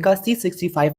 का C65।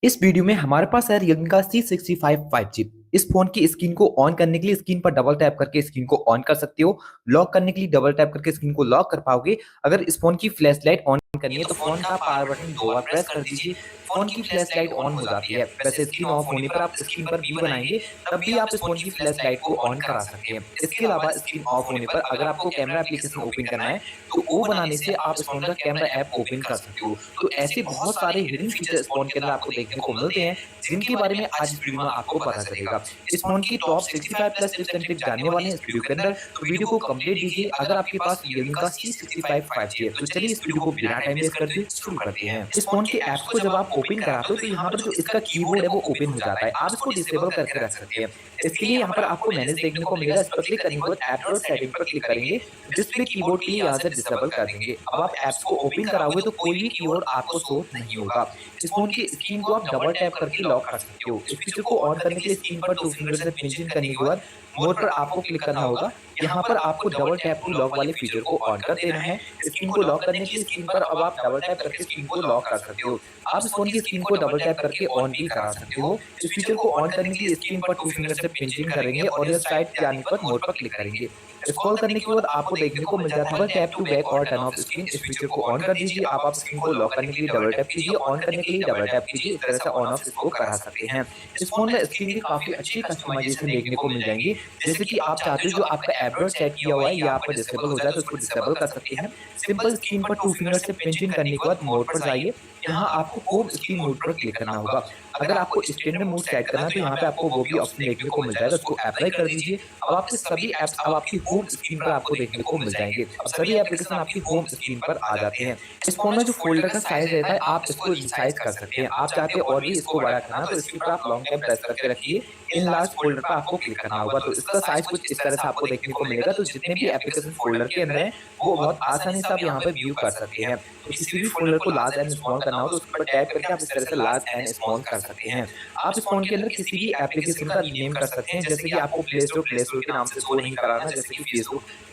इस वीडियो में हमारे पास है Realme का C65 5G। इस फोन की स्क्रीन को ऑन करने के लिए स्क्रीन पर डबल टैप करके स्क्रीन को ऑन कर सकते हो। लॉक करने के लिए डबल टैप करके स्क्रीन को लॉक कर पाओगे। अगर इस फोन की फ्लैश लाइट ऑन करनी है तो फोन का पावर बटन 2 बार प्रेस कर दीजिए। फोन की फ्लैश लाइट ऑन हो जाती है। वैसे स्क्रीन ऑफ होने पर आप स्क्रीन पर व्यू बनाएंगे तब भी आप इस फोन की फ्लैश लाइट को ऑन करा सकते हैं। इसके अलावा स्क्रीन ऑफ होने पर अगर आपको कैमरा एप्लीकेशन ओपन करना है तो वो बनाने से आप इस फोन का कैमरा ऐप ओपन कर सकते हो। तो ऐसे बहुत सारे हिडन फीचर इस फोन के अंदर आपको देखने को मिलते हैं जिनके बारे में आज इस वीडियो में आपको पता चलेगा। इस फोन की top 65 plus tips and tricks जानने वाले हैं इस वीडियो के अंदर, तो वीडियो को कंप्लीट कीजिए। अगर आपके पास Realme का C65 5G है तो चलिए इस वीडियो को बिना टाइम वेस्ट करते शुरू करते हैं। इस फोन के ऐप्स को जब आप ओपन कराते हो तो यहाँ पर जो इसका कीबोर्ड है वो ओपन हो जाता है। आप इसको डिसेबल करके रख सकते हैं। इसके लिए यहाँ पर आपको मैनेज देखने को मिलेगा। इस पर क्लिक करने के बाद ऐप और सेटिंग पर क्लिक करेंगे। डिस्प्ले कीबोर्ड के लिए यहाँ से डिसेबल कर देंगे। अब आप ऐप्स को ओपन कराओगे तो कोई भी कीबोर्ड आपको शो नहीं होगा। इस फोन की स्क्रीन को आप डबल टैप करके लॉक कर सकते हो। इस फीचर को ऑन करने के लिए स्क्रीन पर 2 फिंगर से पिंचिंग करने के बाद मोड पर आपको क्लिक करना होगा। यहाँ पर आपको डबल टैप टू लॉक वाले फीचर को ऑन कर देना है। स्क्रीन को लॉक करने के लिए स्क्रीन पर अब आप डबल टैप करके स्क्रीन को लॉक कर सकते हो। आप इस फोन की स्क्रीन को डबल टैप करके ऑन भी करा सकते हो। इस फीचर को ऑन करने के लिए स्क्रीन पर 2 फिंगर से पिंचिंग करेंगे और इस साइड पे आने पर मोड पर क्लिक करेंगे। स्क्रॉल करने के बाद आपको देखने को मिल जाता है टैप टू बैक और टर्न ऑफ स्क्रीन। इस फीचर को ऑन कर दीजिए। आप स्क्रीन को लॉक करने के लिए डबल टैप कीजिए, ऑन करने के लिए डबल टैप कीजिए। इस तरह से ऑन ऑफ इसको करा सकते हैं। इस फोन में स्क्रीन की काफी अच्छी कस्टमाइजेशन देखने को मिल जाएंगी। जैसे कि आप चाहते हो जो आपका एड्रेस सेट किया हुआ है या आपका डिसेबल हो जाए तो उसको डिसेबल कर सकते हैं। सिंपल स्क्रीन पर 2 फिंगर से पिंचिंग करने के बाद मोड पर जाइए। यहाँ आपको होम स्क्रीन मोड पर क्लिक करना होगा। अगर आपको स्टैंडर्ड मोड सेट करना है तो यहाँ पे आपको वो भी ऑप्शन देखने को मिल जाएगा, उसको अप्लाई कर दीजिए। अब आपके सभी ऐप्स अब आपकी होम स्क्रीन पर आपको देखने को मिल जाएंगे। अब सभी एप्लीकेशन आपकी होम स्क्रीन पर आ जाते हैं। इस फोन में जो फोल्डर का साइज रहता है आप इसको रिसाइज कर सकते हैं। आप चाहते हैं और भी इसको बड़ा करना तो इसके ऊपर आप लॉन्ग टाइम प्रेस करके रखिए। इन लार्ज फोल्डर पर आपको क्लिक करना होगा तो इसका साइज कुछ इस तरह से आपको देखने को मिलेगा। तो जितने भी एप्लीकेशन फोल्डर के अंदर है वो बहुत आसानी से आप यहाँ पे व्यू कर सकते हैं। तो किसी भी फोल्डर को लार्ज एंड स्मॉल करना हो तो उस पर टैप करके आप इस तरह से लार्ज एंड स्मॉल कर सकते हैं। आप इस फोन के अंदर किसी भी एप्लीकेशन का रीनेम कर सकते हैं। जैसे कि आपको प्ले स्टोर के नाम से शो नहीं कराना, जैसे कि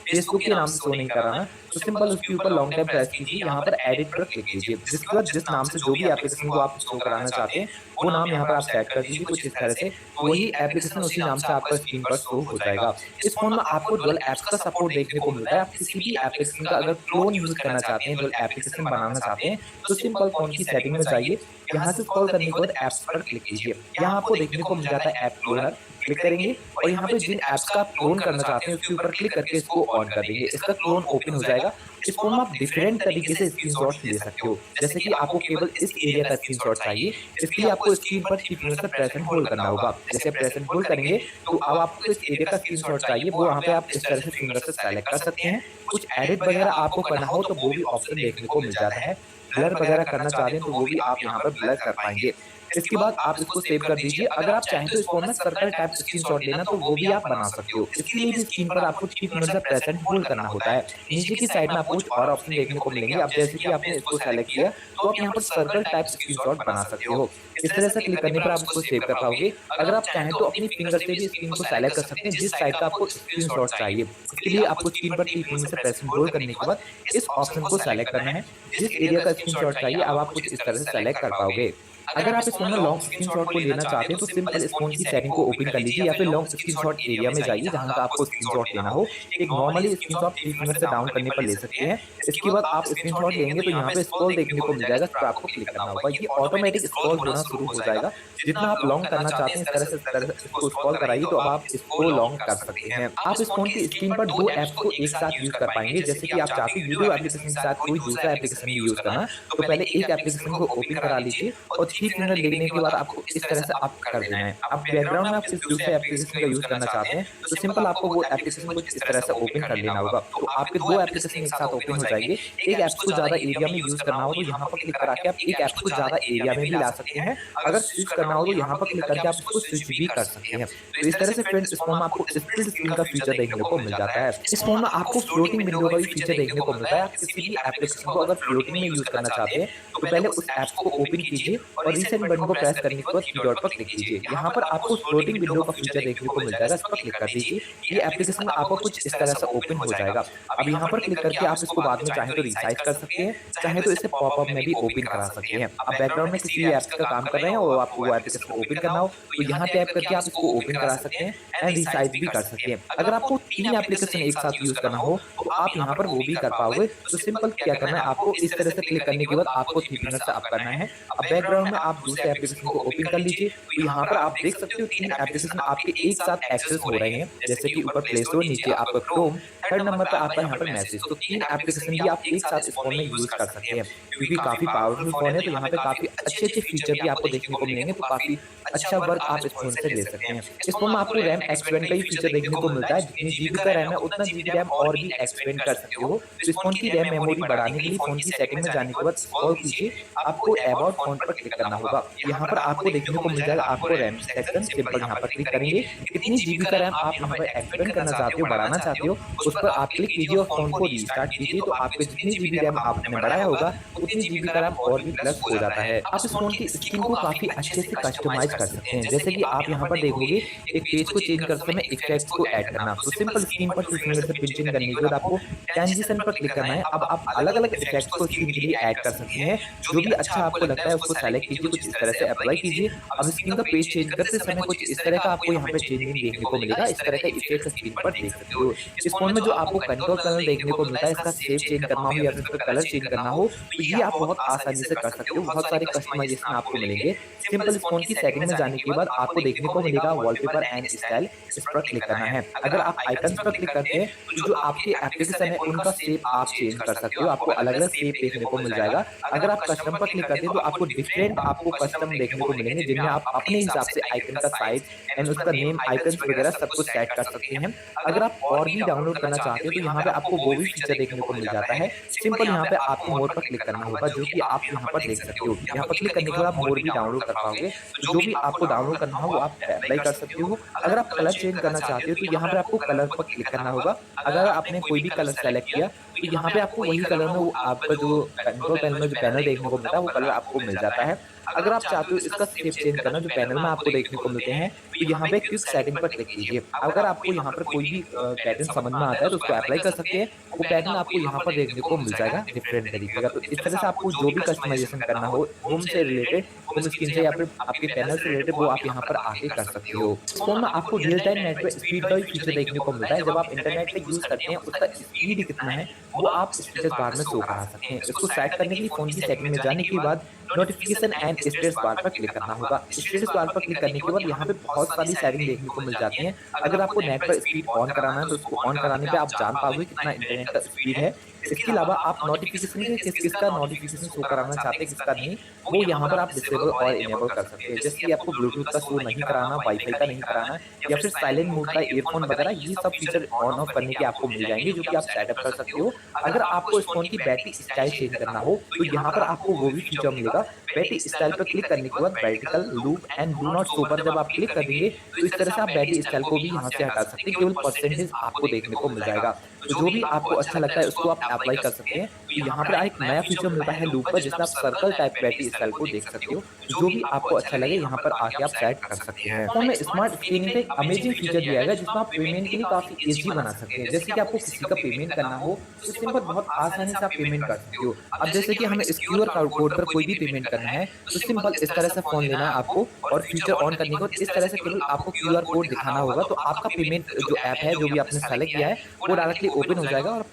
फेसबुक के नाम से शो नहीं कराना, तो सिंपल उसके ऊपर लॉन्ग टाइम प्रेस कीजिए। यहाँ पर एडिट पर क्लिक कीजिए। जिसके बाद जिस नाम से जो भी एप्लीकेशन को आप शो कराना चाहते हैं वो नाम यहाँ पर आप सेट कर दीजिए कुछ इस तरह से। वही एप्लीकेशन उसी नाम से आपका स्क्रीन पर शो हो जाएगा। इस फोन में आपको डुअल ऐप्स का सपोर्ट देखने को मिलता है। आप किसी भी एप्लीकेशन का अगर क्लोन यूज करना चाहते हैं, डुअल एप्लीकेशन बनाना चाहते हैं तो सिंपल फोन की सेटिंग में जाइए। यहाँ से स्क्रॉल करने के बाद ऐप्स पर क्लिक कीजिए। यहाँ आपको देखने को मिल जाता है ऐप क्लोनर, क्लिक करेंगे और यहाँ पे जिन ऐप्स का आप क्लोन करना चाहते हैं उसके ऊपर क्लिक करके इसको ऑन कर देंगे। इसका क्लोन ओपन हो जाएगा। इस फोन में आप डिफरेंट तरीके से स्क्रीनशॉट्स ले सकते हो। जैसे कि आपको केवल इस एरिया का स्क्रीनशॉट चाहिए, इसके लिए आपको स्क्रीन पर 3 फिंगर से प्रेस एंड होल्ड करना होगा। जैसे प्रेस एंड होल्ड करेंगे तो अब आपको इस एरिया का स्क्रीनशॉट चाहिए, वो यहाँ पे आप इस तरह से फिंगर से सेलेक्ट कर सकते हैं। कुछ एडिट वगैरह आपको करना हो तो वो भी ऑप्शन देखने को मिल जाता है। ब्लर वगैरह करना चाहते हैं तो वो भी आप यहाँ पर ब्लर कर पाएंगे। इसके बाद आप इसको सेव कर दीजिए। अगर आप चाहें तो इस फोन में सर्कल टाइप स्क्रीनशॉट लेना तो वो भी आप बना सकते हो। इसके लिए भी स्क्रीन पर आपको 3 फिंगर से प्रेस एंड होल्ड करना होता है। नीचे की साइड में आपको कुछ और ऑप्शन देखने को मिलेंगे। अब जैसे कि आपने इसको सेलेक्ट किया तो आप यहाँ पर सर्कल टाइप स्क्रीनशॉट बना सकते हो। इस तरह से क्लिक करने पर आप इसको सेव कर पाओगे। अगर आप चाहें तो अपनी फिंगर से भी स्क्रीन को सेलेक्ट कर सकते हैं जिस साइड का आपको स्क्रीनशॉट चाहिए। इसके लिए आपको स्क्रीन पर 3 फिंगर से प्रेस एंड होल्ड करने के बाद इस ऑप्शन को सेलेक्ट करना है। जिस एरिया का स्क्रीनशॉट चाहिए अब आप कुछ इस तरह से सेलेक्ट कर पाओगे। अगर आप इस फोन में लॉन्ग स्क्रीनशॉट को लेना चाहते हैं तो सिंपल इस फोन की सेटिंग को ओपन कर लीजिए या फिर लॉन्ग स्क्रीनशॉट एरिया में जाइए जहां का आपको स्क्रीनशॉट लेना हो। एक नॉर्मली स्क्रीनशॉट 3 फिंगर से डाउन करने पर ले सकते हैं। इसके बाद आप स्क्रीनशॉट लेंगे तो यहाँ पे स्क्रॉल देखने को मिल जाएगा, तो आपको क्लिक करना होगा। ये ऑटोमेटिक स्क्रॉल होना शुरू हो जाएगा। जितना आप लॉन्ग करना चाहते हैं इस तरह से इसको स्क्रॉल कराइए तो अब आप इसको लॉन्ग कर सकते हैं। आप इस फोन की स्क्रीन पर 2 ऐप्स को एक साथ यूज कर पाएंगे। जैसे कि आप चाहते हैं वीडियो एप्लीकेशन के साथ कोई दूसरा एप्लीकेशन यूज करना तो पहले एक एप्लीकेशन को ओपन करा लीजिए और 3 फिंगर लेने के बाद आपको इस तरह से आप कर देना है। आप बैकग्राउंड में आप किसी दूसरे एप्लीकेशन का यूज करना चाहते हैं तो सिंपल आपको वो एप्लीकेशन को इस तरह से ओपन कर लेना होगा। तो आपके 2 एप्लीकेशन एक साथ ओपन हो जाएंगे। एक ऐप को ज्यादा एरिया में यूज करना हो तो यहाँ पर क्लिक करा के आप एक ऐप को ज्यादा एरिया में भी ला सकते हैं। अगर स्विच करना हो तो यहाँ पर क्लिक करके आप इसको स्विच भी कर सकते हैं। तो इस तरह से फ्रेंड्स इस फोन में आपको स्प्लिट स्क्रीन का फीचर देखने को मिल जाता है। इस फोन में आपको फ्लोटिंग विंडो का भी फीचर देखने को मिलता है। आप किसी भी एप्लीकेशन को अगर फ्लोटिंग में यूज करना चाहते हैं तो पहले उस ऐप को ओपन कीजिए और रीसेट बटन को प्रेस करने के बाद थ्री डॉट पर क्लिक कीजिए। यहाँ पर आपको फ्लोटिंग विंडो का फीचर देखने को मिल जाएगा, इस पर क्लिक कर दीजिए। ये एप्लीकेशन आपको कुछ इस तरह से ओपन हो जाएगा। अब यहाँ पर क्लिक करके आप इसको बाद में चाहे तो रिसाइज कर सकते हैं, चाहे तो इसे पॉपअप में भी ओपन करा सकते हैं। आप बैकग्राउंड में किसी ऐप्स का काम कर रहे हैं और आपको वो एप्लीकेशन ओपन करना हो तो यहाँ टैप करके आप इसको ओपन करा सकते हैं एंड रिसाइज भी कर सकते हैं। अगर आपको 3 एप्लीकेशन एक साथ यूज करना हो तो आप यहाँ पर वो भी कर पाओगे। तो सिंपल क्या करना है, आपको इस तरह से क्लिक करने के बाद आपको 3 फिंगर से अप करना है। अब बैकग्राउंड में आप दूसरे एप्लीकेशन को ओपन कर लीजिए। तो यहाँ पर आप देख सकते हो 3 एप्लीकेशन आपके एक साथ एक्सेस हो रहे हैं, जैसे कि ऊपर प्ले स्टोर, नीचे आपका क्रोम, थर्ड नंबर पर आपका यहाँ पर मैसेज। तो 3 एप्लीकेशन भी आप एक साथ इस फोन में यूज कर सकते हैं। क्योंकि काफी पावरफुल फोन है तो यहाँ पे काफी अच्छे अच्छे फीचर भी आपको देखने को मिलेंगे। तो काफी अच्छा वर्क आप इस फोन से ले सकते हैं। इस फोन में आपको रैम एक्सपेंड का ही फीचर देखने को मिलता है। जितनी जीबी का रैम है उतना जीबी रैम और भी एक्सपेंड कर सकते हो। तो इस फोन की रैम मेमोरी बढ़ाने के लिए फोन की सेटिंग में जाने के बाद स्क्रॉल कीजिए, आपको अबाउट फोन पर क्लिक करना होगा। यहाँ पर आपको देखने को मिल जाएगा आपको रैम सेक्शन। सिंपल यहाँ पर क्लिक करेंगे, कितनी जीबी का रैम आप यहाँ पर एक्सपेंड करना चाहते हो, बढ़ाना चाहते हो, उस पर आप क्लिक कीजिए और फोन को रीस्टार्ट कीजिए। तो आपके जितनी जीबी रैम आपने बढ़ाया होगा उतनी जीबी का रैम और भी प्लस हो जाता है। आप इस फोन की स्क्रीन को काफी अच्छे से कस्टमाइज कर सकते हैं। जैसे कि आप यहाँ पर देखोगे एक पेज को चेंज करते समय इफेक्ट्स को ऐड करना। तो सिंपल स्क्रीन पर 2 फिंगर से पिंचिंग करने के बाद आपको ट्रांजिशन पर क्लिक करना है। अब आप अलग अलग इफेक्ट्स को स्क्रीन के लिए ऐड कर सकते हैं। जो भी अच्छा आपको लगता है उसको सेलेक्ट कीजिए, कुछ इस तरह से अप्लाई कीजिए। अब स्क्रीन का पेज चेंज करते समय कुछ इस तरह का आपको यहाँ पे चेंजिंग देखने को मिलेगा। इस तरह का इफेक्ट स्क्रीन पर देख सकते हो। इस फोन में जो आपको कंट्रोल पैनल देखने को मिलता है, इसका शेप चेंज करना हो या फिर कलर चेंज करना हो तो ये आप बहुत आसानी से कर सकते हो। बहुत सारे कस्टमाइजेशन आपको मिलेंगे। सिंपल इस फोन की सेटिंग में जाने के बाद आपको देखने को मिलेगा वॉलपेपर एंड स्टाइल, इस पर क्लिक करना है। अगर आप आइकन्स पर क्लिक करते हैं तो जो आपके एप्लीकेशन है उनका शेप आप चेंज कर सकते हो। आपको अलग अलग शेप देखने को मिल जाएगा। अगर आप कस्टम पर क्लिक करते हैं तो आपको डिफरेंट आपको कस्टम देखने को मिलेंगे, जिनमें आप अपने हिसाब से आइकन का साइज एंड उसका नेम, आइकन्स वगैरह सब कुछ सेट कर सकते हैं। अगर आप और भी डाउनलोड करना चाहते हो तो यहाँ पे आपको वो भी फीचर देखने को मिल जाता है। सिंपल यहाँ पे आपको मोर पर क्लिक करना होगा, जो कि आप यहाँ पर देख सकते हो। यहाँ पर क्लिक करने के बाद आप मोर भी डाउनलोड कर पाओगे। जो भी आपको डाउनलोड करना हो वो आप अप्लाई कर सकते हो। अगर आप कलर चेंज करना चाहते हो तो यहाँ पे आपको कलर पर क्लिक करना होगा। अगर आपने कोई भी कलर सेलेक्ट किया तो यहाँ पे आपको वही कलर में वो आपका जो कंट्रोल पैनल में जो पैनल देखने को मिलता है वो कलर आपको मिल जाता है। अगर आप चाहते हो इसका शेप चेंज करना, जो पैनल में आपको देखने को मिलते हैं, तो यहाँ पे क्विक सेटिंग पर क्लिक कीजिए। अगर आपको यहाँ पर कोई भी पैटर्न समझ में आता है तो उसको अप्लाई कर सकते हैं। वो पैटर्न आपको यहाँ पर देखने को मिल जाएगा डिफरेंट तरीके का। तो इस तरह से आपको जो भी कस्टमाइजेशन करना हो होम से रिलेटेड, होम स्क्रीन से या फिर आपके पैनल से रिलेटेड, वो आप यहाँ पर आके कर सकते हो। फोन में आपको रियल टाइम नेटवर्क स्पीड का भी फीचर देखने को मिलता है। जब आप इंटरनेट पे यूज करते हैं उसका स्पीड कितना है वो आप स्टेटस बार में शो करा सकते हैं। इसको सेट करने के लिए फोन की सेटिंग में जाने के बाद नोटिफिकेशन एंड स्टेटस बार पर क्लिक करना होगा। स्टेटस बार पर क्लिक करने के बाद यहाँ पे बहुत सारी सेटिंग देखने को मिल जाती हैं। अगर आपको नेट पर स्पीड ऑन कराना है तो उसको ऑन कराने पे आप जान पाओगे कितना इंटरनेट का स्पीड है। इसके अलावा आप नोटिफिकेशन के किसका नोटिफिकेशन शो कराना चाहते हैं, किसका नहीं, वो यहाँ पर आप डिसेबल और इनेबल कर सकते हैं। जैसे कि आपको ब्लूटूथ का शो नहीं कराना, वाईफाई का नहीं कराना, या फिर साइलेंट मोड का, ईयरफोन वगैरह, ये सब फीचर ऑन ऑफ करने के आपको मिल जाएंगे, जो कि आप सेटअप कर सकते हो। अगर आपको इस फोन की बैटरी स्टाइल चेंज करना हो तो यहाँ पर आपको वो भी फीचर मिलेगा। बैटरी स्टाइल पर क्लिक करने के बाद vertical loop and do not show पर जब आप क्लिक कर देंगे तो इस तरह से आप बैटरी स्टाइल को भी यहाँ से हटा सकते हैं। केवल परसेंटेज आपको देखने को मिल जाएगा। तो जो भी आपको अच्छा लगता है उसको आप अप्लाई कर सकते हैं। तो यहाँ पर एक नया फीचर मिलता है लूप पर, जिसमें आप सर्कल टाइप बैटरी स्टाइल को देख सकते हो। जो भी आपको अच्छा लगे यहाँ पर आके आप सेट कर सकते हैं। फोन में स्मार्ट स्क्रीनिंग का एक अमेजिंग फीचर दिया गया जिसमें आप पेमेंट के लिए काफी इजी बना सकते हैं। जैसे कि आपको किसी का पेमेंट करना हो तो सिंपल बहुत आसानी से आप पेमेंट कर सकते हो। अब जैसे कि हमें इस QR कोड पर कोई भी पेमेंट करना है तो सिंपल इस तरह से फोन लेना है आपको, और फीचर ऑन करने को इस तरह से केवल आपको QR कोड दिखाना होगा। तो आपका पेमेंट जो ऐप है, जो भी आपने सेलेक्ट किया है, वो डायरेक्टली ओपन हो जाएगा। और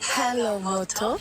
Hello, Moto.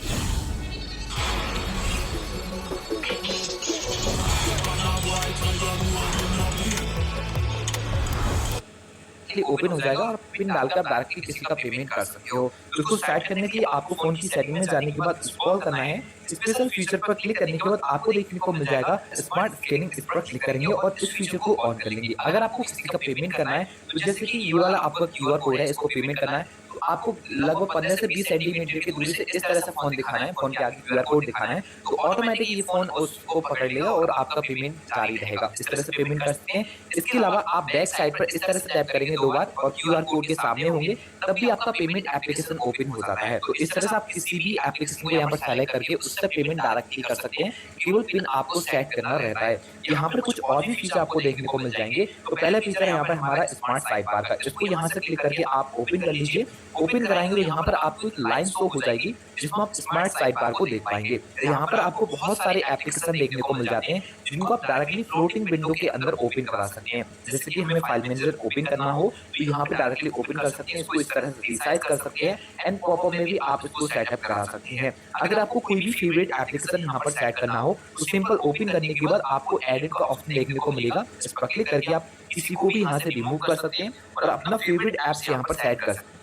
ओपन हो जाएगा और पिन डालकर आप डायरेक्टली किसी का पेमेंट कर सकते हो। तो उसको सेट करने के लिए आपको फोन की सेटिंग में जाने के बाद स्क्रॉल करना है। स्पेशल फीचर पर क्लिक करने के बाद आपको देखने को मिल जाएगा स्मार्ट स्कैनिंग, इस पर क्लिक करेंगे और इस फीचर को ऑन कर लेंगे। अगर आपको किसी का पेमेंट करना है तो जैसे कि ये वाला आपका QR कोड है, इसको पेमेंट करना है, तो आपको लगभग 15 से 20 सेंटीमीटर की दूरी से इस तरह से फ़ोन दिखाना है, फ़ोन के आगे क्यूआर कोड दिखाना है, तो ऑटोमैटिक ये फ़ोन उसको पकड़ लेगा और आपका पेमेंट जारी रहेगा। इस तरह से पेमेंट कर सकते हैं। इसके अलावा आप बैक साइड पर इस तरह से टैप करेंगे 2 बार और क्यूआर कोड के सामने होंगे, तब भी आपका पेमेंट एप्लीकेशन ओपन हो जाता है। तो इस तरह से आप किसी भी एप्लीकेशन को यहाँ पर सेलेक्ट करके उससे पेमेंट डायरेक्टली कर सकते हैं। केवल पिन आपको सेट करना रहता है। यहाँ पर कुछ और भी फीचर आपको देखने को मिल जाएँगे। तो पहला फीचर है यहाँ पर हमारा स्मार्ट साइड बार का। इसको यहाँ से क्लिक करके आप ओपन कर लीजिए। ओपन कराएँगे तो यहाँ पर आपको एक लाइन शो हो जाएगी, जिसमें आप स्मार्ट साइड बार को देख पाएँगे। तो यहाँ पर आपको बहुत सारे एप्लीकेशन देखने को मिल जाते हैं, जिनको आप डायरेक्टली फ्लोटिंग विंडो के अंदर ओपन करा सकते हैं। जैसे कि हमें फाइल मैनेजर ओपन करना हो, तो यहाँ पे डायरेक्टली ओपन कर सकते हैं, इसको इस तरह से रिसाइज कर सकते हैं एंड पॉपअप में भी आप इसको सेटअप करा सकते हैं। अगर आपको कोई भी फेवरेट एप्लीकेशन यहाँ पर सेट करना हो, तो सिंपल ओपन करने के बाद आपको एडिट का ऑप्शन देखने को मिलेगा। इस पर क्लिक करके आप किसी को भी यहाँ से रिमूव कर सकते हैं और अपना फेवरेट ऐप्स यहाँ पर सेट कर सकते हैं।